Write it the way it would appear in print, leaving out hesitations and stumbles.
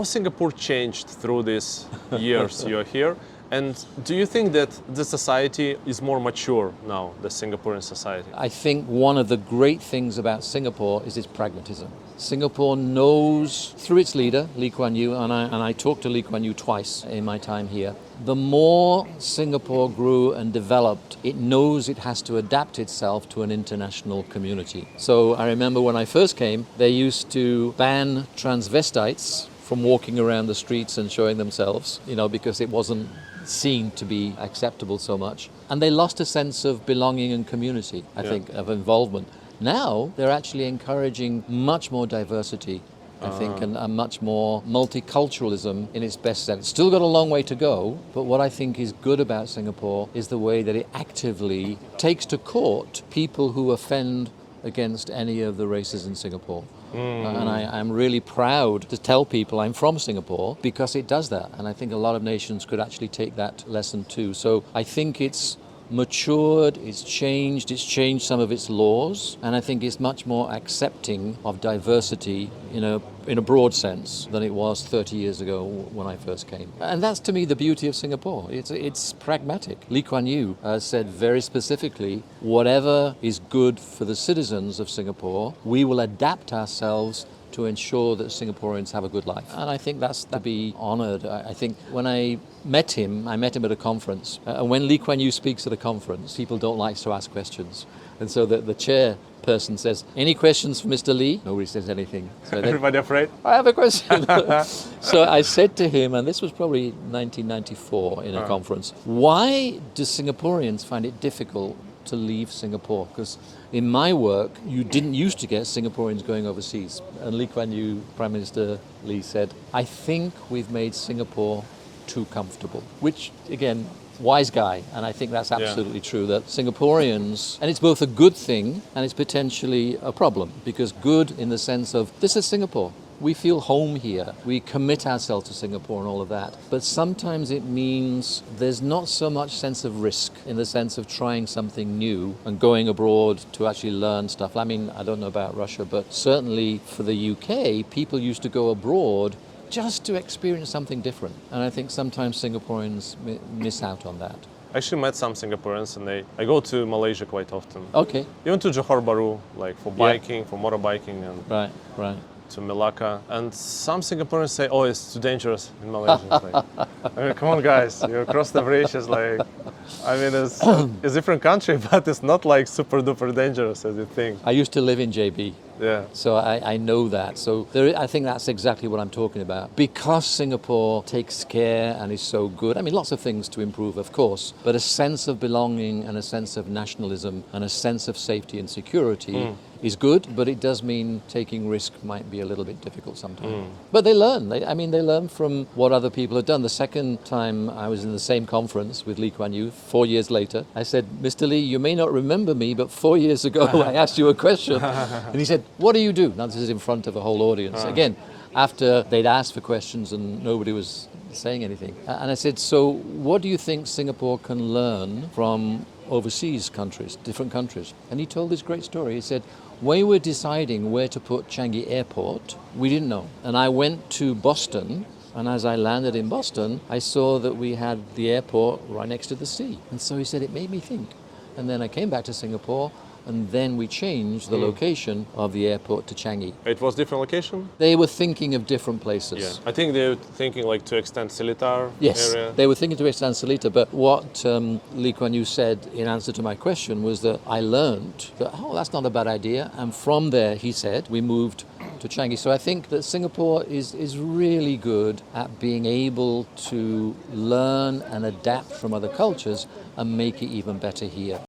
How Singapore changed through these years you're here? And do you think that the society is more mature now, the Singaporean society? I think one of the great things about Singapore is its pragmatism. Singapore knows, through its leader, Lee Kuan Yew, and I talked to Lee Kuan Yew twice in my time here, the more Singapore grew and developed, it knows it has to adapt itself to an international community. So I remember when I first came, they used to ban transvestites from walking around the streets and showing themselves, because it wasn't seen to be acceptable so much. And they lost a sense of belonging and community, I think, of involvement. Now they're actually encouraging much more diversity, I think, and much more multiculturalism in its best sense. It's still got a long way to go, but what I think is good about Singapore is the way that it actively takes to court people who offend against any of the races in Singapore. And I'm really proud to tell people I'm from Singapore because it does that. And I think a lot of nations could actually take that lesson too. So I think it's matured, it's changed some of its laws, and I think it's much more accepting of diversity, in a broad sense than it was 30 years ago when I first came. And that's to me the beauty of Singapore. It's pragmatic. Lee Kuan Yew said very specifically, whatever is good for the citizens of Singapore, we will adapt ourselves to ensure that Singaporeans have a good life. And I think that's to be honoured. I think when I met him at a conference. And when Lee Kuan Yew speaks at a conference, people don't like to ask questions. And so the chairperson says, any questions for Mr. Lee? Nobody says anything. So Everybody afraid? I have a question. So I said to him, and this was probably 1994 in a conference, why do Singaporeans find it difficult to leave Singapore? Because in my work, you didn't used to get Singaporeans going overseas. And Lee Kuan Yew, Prime Minister Lee, said, I think we've made Singapore too comfortable, which, again, wise guy. And I think that's absolutely true, that Singaporeans, and it's both a good thing and it's potentially a problem, because good in the sense of, this is Singapore. We feel home here. We commit ourselves to Singapore and all of that. But sometimes it means there's not so much sense of risk in the sense of trying something new and going abroad to actually learn stuff. I mean, I don't know about Russia, but certainly for the UK, people used to go abroad just to experience something different. And I think sometimes Singaporeans miss out on that. I actually met some Singaporeans, and I go to Malaysia quite often. Okay. Even to Johor Bahru, like for biking, for motorbiking, and Right. to Melaka. And some Singaporeans say, oh, it's too dangerous in Malaysia. It's like, come on, guys, you cross the bridge. It's like, it's a different country, but it's not like super duper dangerous as you think. I used to live in JB. Yeah. So I know that. So I think that's exactly what I'm talking about. Because Singapore takes care and is so good, lots of things to improve, of course, but a sense of belonging and a sense of nationalism and a sense of safety and security is good, but it does mean taking risk might be a little bit difficult sometimes. But they learn. They learn from what other people have done. The second time I was in the same conference with Lee Kuan Yew, 4 years later, I said, Mr. Lee, you may not remember me, but 4 years ago I asked you a question. And he said, what do you do? Now this is in front of a whole audience. Again, after they'd asked for questions and nobody was saying anything. And I said, so what do you think Singapore can learn from overseas countries, different countries? And he told this great story. He said, when we were deciding where to put Changi Airport, we didn't know. And I went to Boston, and as I landed in Boston, I saw that we had the airport right next to the sea. And so he said, it made me think. And then I came back to Singapore, and then we changed the location of the airport to Changi. It was different location? They were thinking of different places. Yeah. I think they were thinking like to extend Seletar Yes, area. they were thinking to extend Seletar, but what Lee Kuan Yew said in answer to my question was that I learned that, that's not a bad idea. And from there, he said, we moved to Changi. So I think that Singapore is really good at being able to learn and adapt from other cultures and make it even better here.